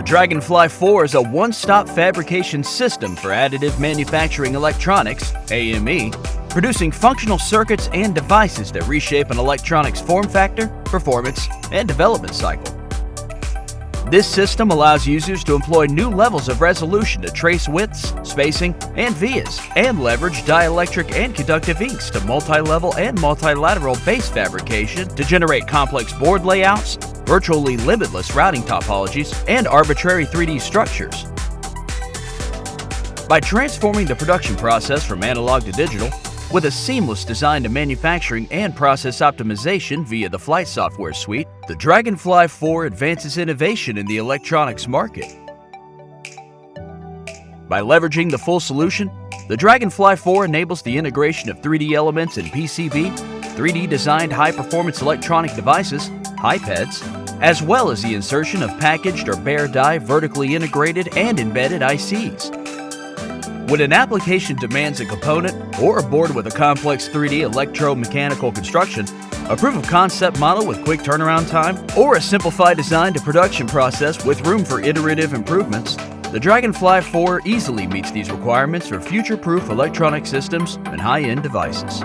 Dragonfly IV is a one-stop fabrication system for Additive Manufacturing Electronics, AME, producing functional circuits and devices that reshape an electronics form factor, performance, and development cycle. This system allows users to employ new levels of resolution to trace widths, spacing, and vias, and leverage dielectric and conductive inks to multi-level and multilateral base fabrication to generate complex board layouts, virtually limitless routing topologies, and arbitrary 3D structures. By transforming the production process from analog to digital, with a seamless design to manufacturing and process optimization via the Flight software suite, the Dragonfly IV advances innovation in the electronics market. By leveraging the full solution, the Dragonfly IV enables the integration of 3D elements in PCB, 3D designed high-performance electronic devices, HiPads, as well as the insertion of packaged or bare die vertically integrated and embedded ICs. When an application demands a component or a board with a complex 3D electromechanical construction, a proof of concept model with quick turnaround time, or a simplified design to production process with room for iterative improvements, the Dragonfly IV easily meets these requirements for future-proof electronic systems and high-end devices.